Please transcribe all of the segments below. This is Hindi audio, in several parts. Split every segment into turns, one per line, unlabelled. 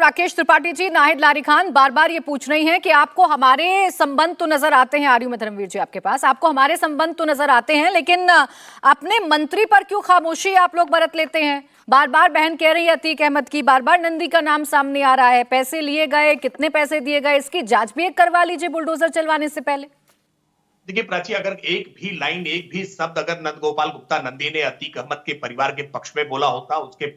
राकेश त्रिपाठी जी, नाहिद लारी खान बार बार ये पूछ रही हैं कि आपको हमारे संबंध तो नजर आते हैं, आ रही हूं मैं धर्मवीर जी आपके पास, आपको हमारे संबंध तो नजर आते हैं, लेकिन अपने मंत्री पर क्यों खामोशी आप लोग बरत लेते हैं? बार बार बहन कह रही है अतीक अहमद की, बार बार नंदी का नाम सामने आ रहा है, पैसे लिए गए, कितने पैसे दिए गए, इसकी जांच भी एक करवा लीजिए बुलडोजर चलवाने से पहले।
देखिए प्राची, अगर एक भी लाइन, एक भी शब्द अगर नंदगोपाल गुप्ता नंदी ने अतीक अहमद के परिवार के पक्ष में बोला होता, उसके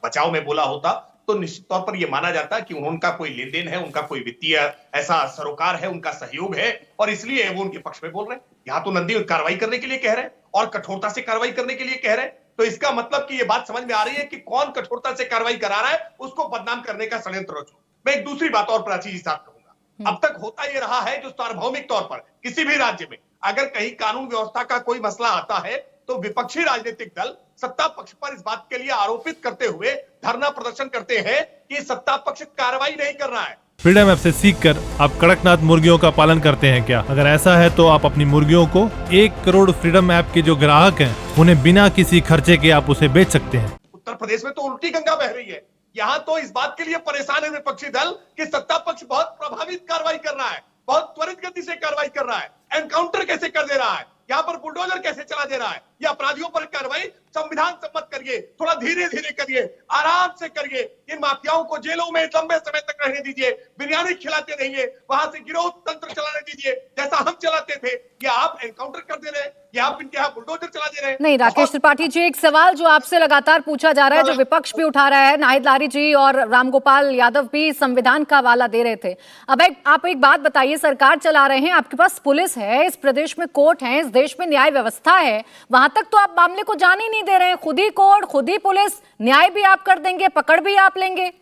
बचाव में बोला होता, तो निश्चित तौर पर यह माना जाता कि उनका कोई लेन देन है, उनका कोई वित्तीय ऐसा सरोकार है, उनका सहयोग है और इसलिए वो उनके पक्ष में बोल रहे हैं। यहाँ तो नंदी कार्रवाई करने के लिए कह रहे हैं और कठोरता से कार्रवाई करने के लिए कह रहे हैं, तो इसका मतलब कि ये बात समझ में आ रही है कि कौन कठोरता से कार्रवाई करा रहा है, उसको बदनाम करने का षड्यंत्र रचो। मैं एक दूसरी बात और प्राची जी साथ कहूंगा, अब तक होता यह रहा है जो सार्वभौमिक तौर पर किसी भी राज्य में अगर कहीं कानून व्यवस्था का कोई मसला आता है तो विपक्षी राजनीतिक दल सत्ता पक्ष पर इस बात के लिए आरोपित करते हुए धरना प्रदर्शन करते हैं कि सत्ता पक्ष कार्रवाई नहीं कर रहा है।
फ्रीडम ऐप से सीखकर आप कड़कनाथ मुर्गियों का पालन करते हैं क्या? अगर ऐसा है तो आप अपनी मुर्गियों को 1 करोड़ फ्रीडम ऐप के जो ग्राहक हैं उन्हें बिना किसी खर्चे के आप उसे बेच सकते हैं।
उत्तर प्रदेश में तो उल्टी गंगा बह रही है, यहाँ तो इस बात के लिए परेशान है विपक्षी दल कि सत्ता पक्ष बहुत प्रभावित कार्रवाई कर रहा है, बहुत त्वरित गति से कार्रवाई कर रहा है, एनकाउंटर कैसे कर दे रहा है, यहाँ पर बुलडोजर कैसे चला दे रहा है, या अपराधियों पर कार्रवाई संविधान सम्मत करिए, थोड़ा धीरे धीरे करिए, आराम से करिए, इन माफियाओं को जेलों में लंबे समय तक रहने दीजिए, बिरयानी खिलाते रहिए, वहां से गिरोह तंत्र चलाने दीजिए जैसा हम चलाते थे। या आप एनकाउंटर कर दे रहे हैं या आप इनके यहाँ बुलडोजर चला दे रहे हैं।
नहीं राकेश त्रिपाठी जी, एक सवाल जो आपसे लगातार पूछा जा रहा है, जो विपक्ष भी उठा रहा है, नाहिद लारी जी और रामगोपाल यादव भी संविधान का हवाला दे रहे थे। अब आप एक बात बताइए, सरकार चला रहे हैं, आपके पास पुलिस है, इस प्रदेश में कोर्ट है, इस देश में न्याय व्यवस्था है, वहां तक तो आप मामले को जाने ही नहीं दे रहे हैं। खुद ही कोर्ट, खुद ही पुलिस, न्याय भी आप कर देंगे, पकड़ भी आप लेंगे।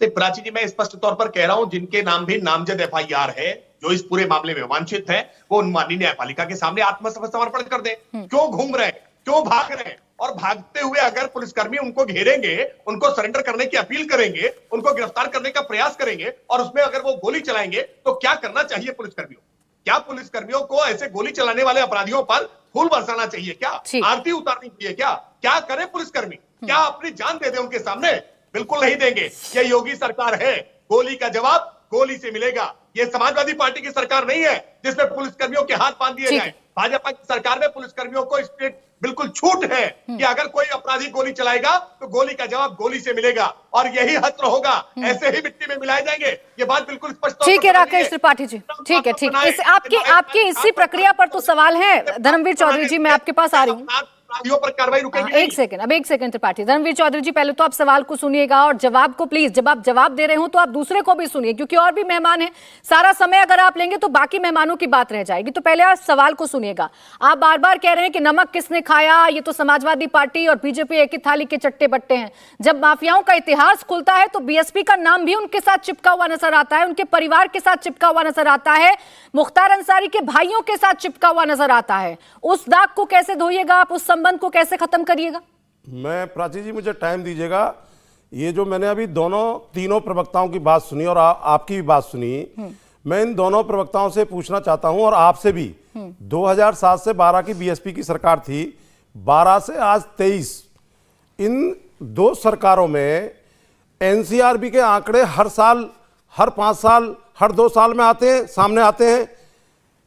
प्राची जी, मैं स्पष्ट तौर पर कह रहा हूं, जिनके नाम भी नामजद एफआईआर है, जो इस पूरे मामले में वांछित है, वो माननीय न्यायपालिका के सामने आत्मसमर्पण कर दें। क्यों घूम रहे हैं, क्यों भाग रहे हैं? और भागते हुए अगर पुलिसकर्मी उनको घेरेंगे, उनको सरेंडर करने की अपील करेंगे, उनको गिरफ्तार करने का प्रयास करेंगे और उसमें अगर वो गोली चलाएंगे, तो क्या करना चाहिए पुलिसकर्मियों? क्या पुलिसकर्मियों को ऐसे गोली चलाने वाले अपराधियों पर फूल बरसाना चाहिए क्या? आरती उतारनी चाहिए क्या? क्या करे पुलिसकर्मी? क्या अपनी जान दे दे उनके सामने? बिल्कुल नहीं देंगे। ये योगी सरकार है, गोली का जवाब गोली से मिलेगा। ये समाजवादी पार्टी की सरकार नहीं है जिसमें पुलिसकर्मियों के हाथ बांध दिए जाए। भाजपा की सरकार में पुलिसकर्मियों को बिल्कुल छूट है कि अगर कोई अपराधी गोली चलाएगा तो गोली का जवाब गोली से मिलेगा और यही हत्र होगा, ऐसे ही मिट्टी में मिलाए जाएंगे। ये बात बिल्कुल स्पष्ट।
ठीक है राकेश त्रिपाठी जी, ठीक है, ठीक है। आपकी इसी प्रक्रिया पर तो सवाल है। धर्मवीर चौधरी जी, मैं आपके पास आ रही हूँ।
पर कार्रवाई रुकेगी।
एक सेकंड त्रिपाठी, धर्मवीर चौधरी जी, पहले तो आप सवाल को सुनिएगा और जवाब को प्लीज, जब आप जवाब दे रहे हो तो आप दूसरे को भी सुनिए, क्योंकि और भी मेहमान हैं। सारा समय अगर आप लेंगे तो बाकी मेहमानों की बात रह जाएगी। तो पहले आप सवाल को सुनिएगा। आप बार बार कह रहे हैं कि नमक किसने खाया, ये तो समाजवादी पार्टी और बीजेपी एक ही थाली के चट्टे बट्टे हैं। जब माफियाओं का इतिहास खुलता है तो बीएसपी का नाम भी उनके साथ चिपका हुआ नजर आता है, उनके परिवार के साथ चिपका हुआ नजर आता है, मुख्तार अंसारी के भाइयों के साथ चिपका हुआ नजर आता है। उस दाग को कैसे धोइएगा आप? उस संबंध को कैसे खत्म करिएगा?
मैं प्राची जी, मुझे टाइम दीजिएगा। ये जो मैंने अभी तीनों प्रवक्ताओं की बात सुनी और आपकी भी बात सुनी, मैं इन दोनों प्रवक्ताओं से पूछना चाहता हूं और आपसे भी। 2007 से 12 की बीएसपी की सरकार थी, 12 से आज 23, इन दो सरकारों में एनसीआरबी के आंकड़े हर साल, हर 5 साल, हर 2 साल में सामने आते हैं।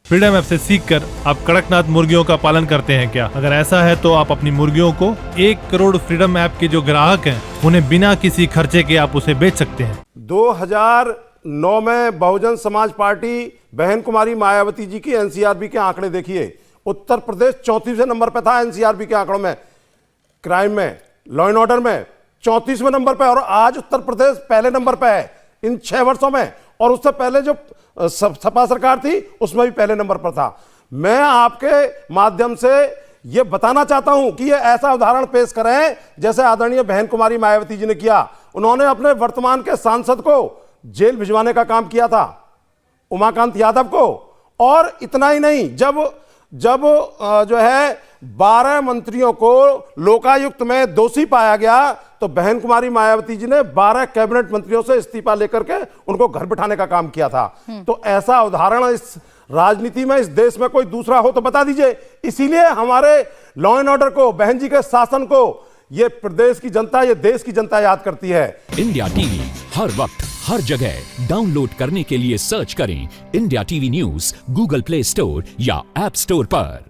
फ्रीडम ऐप से सीखकर आप कड़कनाथ मुर्गियों का पालन करते हैं क्या? अगर ऐसा है तो आप अपनी मुर्गियों को 1 करोड़ फ्रीडम ऐप के जो ग्राहक हैं उन्हें बिना किसी खर्चे के आप उसे बेच सकते हैं।
2009 में बहुजन समाज पार्टी बहन कुमारी मायावती जी की एनसीआरबी के आंकड़े देखिए, उत्तर प्रदेश 34वें नंबर पे था एनसीआरबी के आंकड़ों में, क्राइम में, लॉ एंड ऑर्डर में 34वें नंबर पे, और आज उत्तर प्रदेश पहले नंबर पे है इन 6 वर्षों में। और उससे पहले जो सपा सरकार थी उसमें भी पहले नंबर पर था। मैं आपके माध्यम से यह बताना चाहता हूं कि यह ऐसा उदाहरण पेश करें जैसे आदरणीय बहन कुमारी मायावती जी ने किया। उन्होंने अपने वर्तमान के सांसद को जेल भिजवाने का काम किया था, उमाकांत यादव को। और इतना ही नहीं, जब जो है 12 मंत्रियों को लोकायुक्त में दोषी पाया गया तो बहन कुमारी मायावती जी ने 12 कैबिनेट मंत्रियों से इस्तीफा लेकर के उनको घर बिठाने का काम किया था। तो ऐसा उदाहरण इस राजनीति में, इस देश में कोई दूसरा हो तो बता दीजिए। इसीलिए हमारे लॉ एंड ऑर्डर को, बहन जी के शासन को ये प्रदेश की जनता, ये देश की जनता याद करती है।
इंडिया टीवी हर वक्त हर जगह डाउनलोड करने के लिए सर्च करें India TV news Google play store या ऐप स्टोर पर।